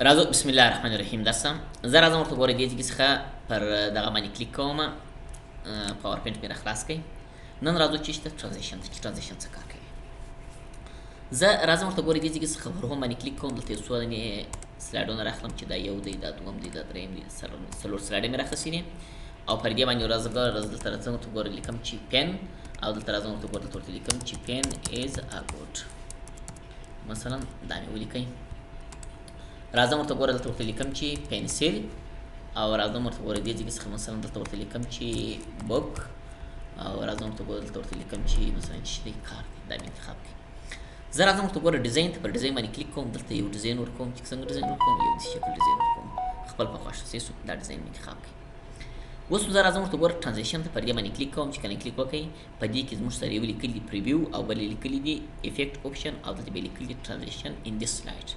راځو بسم الله الرحمن الرحیم داسم زه راځم ورته ګورئ دې ځای څخه پر دغه باندې کلیک کوم پاور پوینټ مې راخلاص کړئ نن راځو چې شته ټرانزیشن چې ټرانزیشن څه کار کوي زه راځم ورته ګورئ دې ځای څخه پر هوم باندې کلیک کوم دلته یو څو سلایډونه راخلم چې دا یو دی دا دوم دی دا دریم دی څلور سلایډې مې راخیستي دي او پر دې باندې راځم دلته راځم ورته ګورئ لیکم چې پین او دلته راځم ورته ګورئ دلته لیکم چې پین از ا ګوډ مثلا دا مې ولیکئ راځم ورته ګوره دلته ورته لیکم چې پنسل او راځم ورته ګوره دې ځای څخه مثلا دلته ورته لیکم چې بوک او راځم ورته ګوره دلته ورته لیکم چې مثلا چې دی کار دی دا مې انتخاب کړي زه راځم ورته ګوره ډیزاین ته پر ډیزاین باندې کلیک کوم دلته یو ډیزاین ورکوم چې څنګه ډیزاین ورکوم یو داسې شکل ډیزاین ورکوم خپل په خوښه سیسو دا ډیزاین مې انتخاب کړي اوس زه راځم ورته ګوره ټرانزیشن ته پر دې باندې کلیک کوم چې کله کلیک وکړئ په دې کې زموږ سره یو لیکلي پریویو او بل لیکلي دي افیکټ اپشن او دلته به لیکلي ټرانزیشن ان دس سلایډ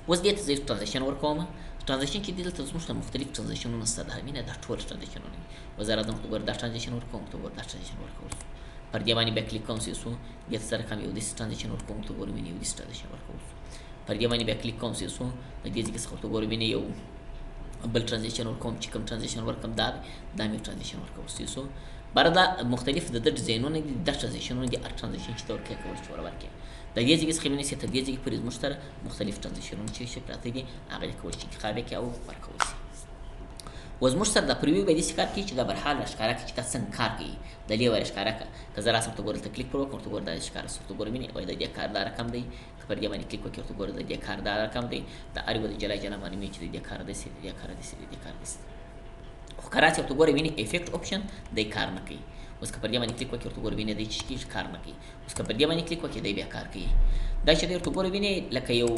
اوس دې ته زه ټرانزیشن ورکوم ټرانزیشن چې دلته زموږ سره مختلف ټرانزیشنونه شته دا مینه دا ټول ټرانزیشنونه دي اوس زه راځم ورته ګوره دا ټرانزیشن ورکوم ته ګوره دا ټرانزیشن ورکول پر دې باندې بیا کلیک کوم سیسو دې سره کوم یو داسې ټرانزیشن ورکوم ته ګوره مینه یو داسې ټرانزیشن ورکول پر دې باندې بیا کلیک کوم سیسو د دې ځای څخه ته ګوره مینه یو بل ټرانزیشن ورکوم چې کوم ټرانزیشن ورکوم دا مې ټرانزیشن ورکول سیسو بره دا مختلف د ډیزاینونه دي دا ټرانزیشنونه دي هر ټرانزیشن چې ته ورکوې کولی شي ورکړې د دې ځای څخه مینه تر دې ځای پورې زموږ سره مختلف ټرانزیشنونه چې پراته دي هغه یې کولی شي انتخاب یې کړي او ورکول شي اوس زموږ سره د پریویو به داسې کار کوي چې دا برحال راښکاره کړي چې دا څنګه کار کوي د دې وایي راښکاره کړه که زه راسم ورته ګوره دلته کلیک پر وکړم ورته ګوره دا ښکاره شو ورته ګوره مینې وایي د دې کار دا رقم دی که پر دې باندې کلیک وکړې ورته ګوره د دې کار دا رقم دی د هر یو د جلا جلا معلوموي چې د دې کار داسې د دې کار داسې د دې کار داسې خو که راسې ورته ګوره وینې افیکټ اپشن دی کار نه کوي اوس که پر دې باندې کلیک وکړې ورته ګوره وینې دی چې کېږي کار نه کوي اوس که پر دې باندې کلیک وکړې دی بیا کار کوي دا چې دی ورته ګوره وینې لکه یو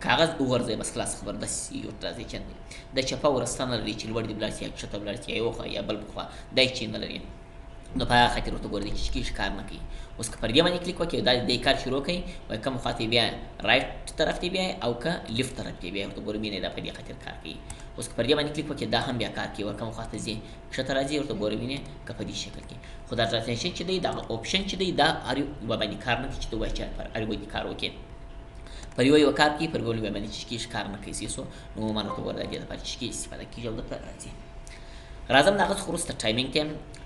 کاغذ وغورځوئ بس خلاص خبر داسې یو ټرانزیکشن دی د چپه ورسته نه لري چې لوړ دې ولاړ شي یا کښته ولاړ شي یا یو خوا یا بل خوا دا هېڅ چی نه لري نو په هغه خاطر ورته ګوره دی چې کېږي کار نه کوي اوس که پر دې باندې کلیک وکړې دا دې کار شروع کوي وایي کوم خوا ته بیا رایټ طرف ته بیایي او که لیفت طرف ته بیایي ورته ګوره مینې دا په دې خاطر کار کوي اوس که پر دې باندې کلیک وکړې دا هم بیا کار کوي ورکوم خوا ته ځي کښته راځي ورته ګوره وینې که په دې شکل کې خو دا ټرانزیکشن چې دی دغه اپشن چې دی دا هر یو باندې کار نه کوي چې ته وایي چې پر هر یو باندې کار وکړې پر یو کار کوي پر بل باندې چې کېږي کار نه کوي سیسو نو عموما ورته ګوره د دې لپاره چې کېږي استفاده کېږي او دلته راځي راځم د هغه څخه وروسته ټایمینګ ته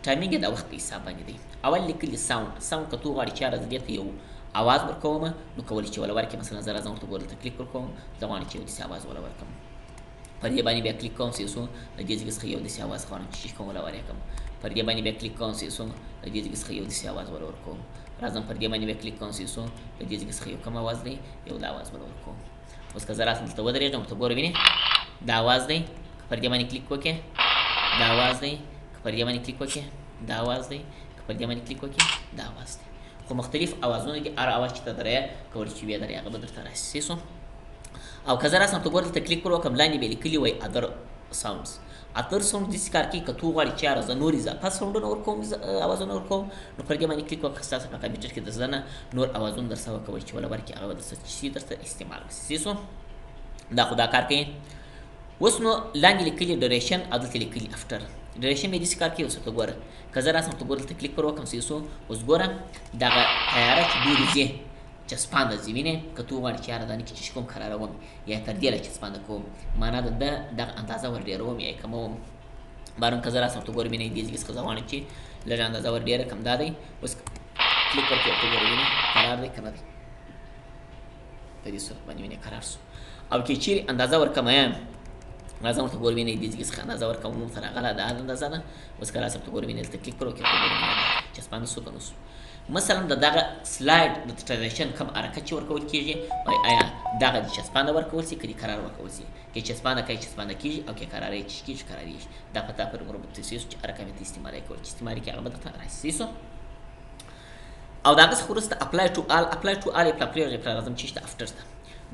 ټایمینګ یې د وخت په حساب باندې دی اول لیکلي ساوند که تو غواړې چې هره دې ته یو اواز ورکوم نو کولی چې وله ورکړې مثلا زه راځم ورته ګوره دلته کلیک ورکوم زه غواړم چې یو داسې اواز وله ورکړم پر دې باندې بیا کلیک کوم سیسو د دې ځای څخه یو داسې اواز غواړم چې کوم وله ورکړم پر دې باندې بیا کلیک کوم سیسو د دې ځای څخه یو داسې اواز وله ورکوم راځم پر دې باندې بیا کلیک کوم سیسو د دې ځای څخه یو کوم اواز دی یو دا اواز وله ورکوم اوس که زه راسم دلته ودرېږم ورته ګوره وینې دا اواز دی که پر دې باندې کلیک وکړې دا اواز دی که پر دې باندې کلیک وکړې دا اواز دی که پر دې باندې کلیک وکړې دا اواز دی خو مختلف اوازونه دي هر اواز چې ته درې کولی چې بیا درې هغه به درته راسي سو او که زه راسم ته ګوره دلته کلیک پر وکړم لاندې به لیکلي وایي ادر ساوندز اتر ساوند داسې کار کوي که تو غواړې چې هره زه نور اضافه ساوندونه ورکوم اوازونه ورکوم نو پر دې باندې کلیک وکړه ستاسو په کمپیوټر کې د زړه نه نور اوازونه درسره وکوئ چې وله ورکړي هغه به درته استعمال کړي سو دا خو دا کار کوي اوس نو لاندې لیکلي ډوریشن او دلته لیکلي افټر ډوریشن مې داسې کار کوي اوس ورته ګوره که زه راسم ورته ګوره دلته کلیک پر وکړم سیسو اوس ګوره دغه تیاره چې ډېرې ځي چسپانده ځي وینې که تو غواړې چې هره دانې کې چې کوم قراروم یا تر دې لا چسپانده کوم معنا د ده دغه اندازه ور ډېروم یا یې کموم بارم که زه راسم ورته ګوره وینې دې ځای څخه زه غواړم چې لږ اندازه ور ډېره کم دا دی اوس کلیک ورکړې ورته ګوره وینې قرار دی که نه دی په دې صورت باندې وینې قرار شو او که چیرې اندازه ورکمه یم راځم ورته ګوره وینې دې ځای څخه اندازه ورکوم نوم سره هغه دا اندازه ده اوس که راسم ورته ګوره وینې دلته کلیک پر وکړې ورته ګوره وینې چسپانده شو که نه شو مثلا د دغه سلاید د ټرانزیکشن کم حرکت چې ورکول کېږي وایي آیا دغه د چسپانده ورکول شي که د قرار ورکول شي که چسپانده کوي چسپانده کېږي او که قراره چې کېږي قرارېږي دا په تا پر مربوط تاسیس چې هر کوم ته استعمالوي کول چې استعمالي کړي هغه به درته راسي او د هغه څخه وروسته اپلای ټو آل یې پرېږدئ پر راځم چې شته افټر ته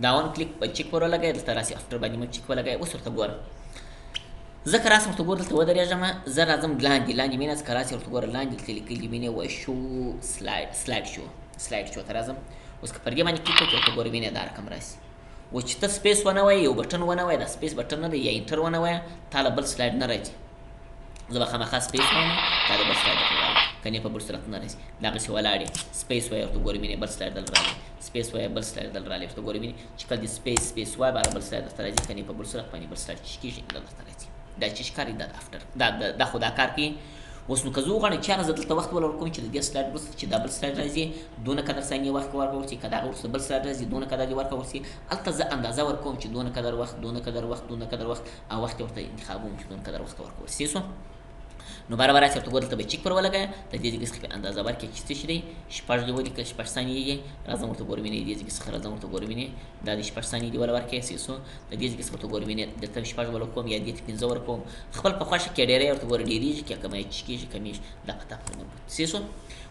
دا ون کلیک چیک پر ولګئ دلته راسي افټر باندې مو چیک ولګئ اوس ورته ګوره زه که راسم ورته ګوره دلته ودرېږم زه راځم لاندې مینه که راسي ورته ګوره لاندې دلته لیکلي وینې وایي شو سلایډ شو ته راځم اوس که پر دې باندې کلیک وکړې ورته ګوره وینې دا رقم راسي و چې ته سپیس ونه وایې یو بټن ونه وایې دا سپیس بټن نه دی یا انټر ونه وایې تا له بل سلایډ نه راځي زه به خامخا سپیس وایم دا د بل سلاید درته راغلی کنې په بل صورت نه راځي دغسې ولاړ یې سپیس وایې ورته ګورې مینې بل سلاید دلته راغلی سپیس وایې بل سلاید دلته راغلی ورته ګورې مینې چې کله دې سپیس وایې بیا بل سلاید درته راځي کنې په بل صورت باندې بل سلاید چې کېږي دا درته راځي دا چې ښکاري دا د افټر دا خو دا کار کوي اوس نو که زه وغواړم چېرې زه دلته وخت ولورکوم چې د دې سلاید وروسته چې دا بل سلاید راځي دونه قدر ثانیې وخت ورکول شي که د هغه وروسته بل سلاید راځي دونه قدر یې ورکول شي هلته زه اندازه ورکوم چې دونه قدر وخت دونه قدر وخت دونه قدر وخت او وخت یې ورته انتخابوم چې دونه قدر وخت ورکول شي سو نو برابر راسي ورته ګور دلته به چیک پر ولګوې د دې ځای څخه په اندازه ورکړې چې څه شی دی شپږ دې ولیکه شپږ ثانیې یې راځم ورته ګورم یې دې ځای څخه راځم ورته ګورم یې دا د شپږ ثانیې دی ولا ورکړې سو د دې ځای څخه ورته ګورم یې دلته شپږ ولکوم یا دې ته پنځه ورکوم خپل په خوښه کې ډېرې ورته ګور ډېرېږي کې کمې چې کېږي کمیږي دا پته پر مربوط سو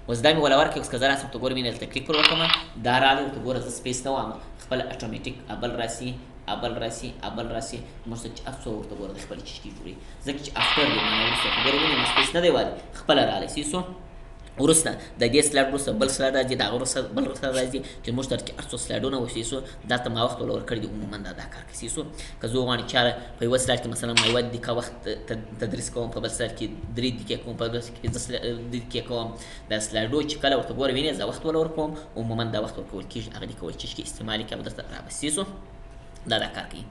اوس دا مې ولا ورکړې اوس که زه راسم ورته ګورم یې دلته کلیک پر وکړم دا راغلی ورته ګوره زه سپیس نه وایم خپل اټومیټیک ابل راسي موږ ته چې افسو ورته ګوره د خپل چشکې جوړي ځکه چې افټر دی معنی وروسته ګوره وینې سپیس نه دی والی خپله راغلی سو وروسته د دې سلاید وروسته بل سلاید راځي د هغه وروسته بل سلاید راځي چې موږ ته چې هر څو سلایډونه وشي سو دلته ما وخت ولور کړی دی عموما دا کار کوي سو که زه وغواړم چاره په یوه سلاید کې مثلا ما یوه دقیقه وخت تدریس کوم په بل سلاید کې 3 دقیقې کوم په بل کې 2 دقیقې کوم دا سلایډو چې کله ورته ګوره وینې زه وخت ولور کوم عموما دا وخت ورکول کېږي هغه دې کول چې استعمالي کې به درته رابسي سو دا کار کوي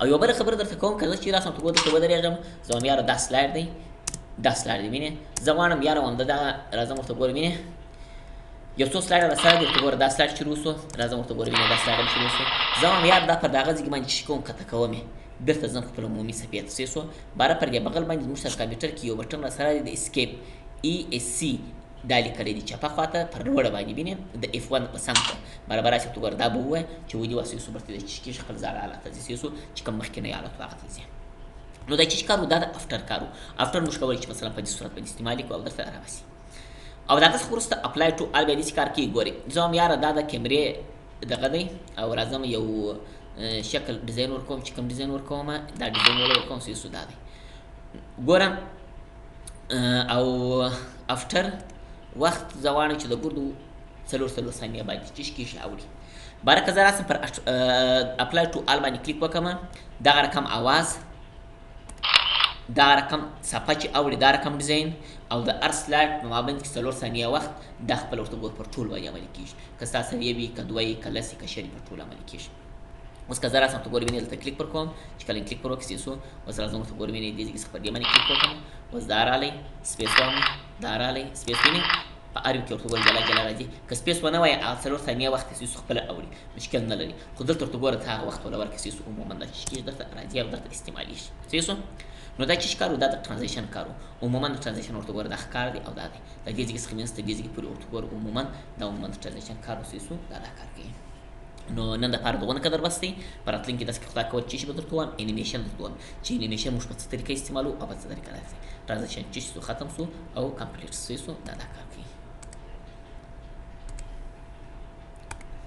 او یو بله خبره درته کوم که زه چې راسم ورته ګوره دلته ودرېږم زه وایم یاره دا سلاید دی دا سلاید دی وینې زه غواړم یاره وایم دغه راځم ورته ګورم وینې یو څو سلاید راسره دي ورته ګوره دا سلاید شروع سو راځم ورته ګورم وینې دا سلاید هم شروع سو زه وایم یاره دا پر دغه ځای کې باندې چې کوم کته کوم یې بېرته ځم خپل عمومي صفحې ته سو باره پر دې بغل باندې زموږ سره کمپیوټر کې یو بټن راسره دی د اسکیپ ESC دا لیکلی دی چپه خواته پر لوړه باندې وینې د F1 په سمت برابر راسي ورته ګوره دا به ووایه چې ولې واسې سو برته دی چې کېږي خپل زاړه حالت ته ځي سو چې کوم مخکینی حالت و هغه ته ځي نو دا چې کار و دا د افټر کار و افټر موږ کولی چې مثلا په دې صورت باندې استعمال کړو او درته راباسي او د هغه څخه وروسته اپلای ټو آل بیا داسې کار کوي ګورې زه وایم یاره دا د کیمرې دغه دی او راځم یو شکل ډیزاین ورکوم چې کوم ډیزاین ورکوم دا ډیزاین ولا ورکوم سو دا دی ګورم او افټر وخت زه غواړم چې د ګردو څلور ثانیې باندې چې کېږي اوري باره که زه راسم پر اپلای ټو آل باندې کلیک وکړم دغه رقم اواز دا رقم صفحه چې اوري دا رقم ډیزاین او د هر سلاید په مابین کې 4 ثانیې وخت دا خپل ورته ګور پر ټول باندې عملي کېږي که ستا سره یې وي که دوه یې که لس یې که شل یې پر ټول عملي کېږي اوس که زه راسم ورته ګورې وینې دلته کلیک پر کوم چې کله کلیک پر وکړې سو اوس راځم ورته ګورې وینې دې ځای کې څخه پر دې باندې کلیک وکړم اوس دا راغلی سپیس وایم دا راغلی سپیس وینې په هر یو کې ورته ګوره جلا راځي که سپیس ونه وایې هغه 4 ثانیې وخت سیسو خپله اوري مشکل نه لري خو دلته ورته ګوره ته هغه وخت ولا ورکړې سیسو عموما دا چې کېږي درته راځي او درته استعمالېږي سیسو نو دا چې کار و دا د ټرانزیشن کار و عموما د ټرانزیشن ورته ګوره دا ښکار دی او دا دی د دې ځای څخه منځ ته دې ځای پورې ورته ګوره عموما دا عموما د ټرانزیشن کار و سیسو دا کار کوي نو نن دپاره دغونه قدر بس دی په راتلونکي داسې خدای کول چې شي به درته وایم انیمیشن درته وایم چې انیمیشن موږ په څه طریقه استعمالو او په څه طریقه راځي ټرانزیشن چې سو ختم سو او کمپلیټ سو دا کار کوي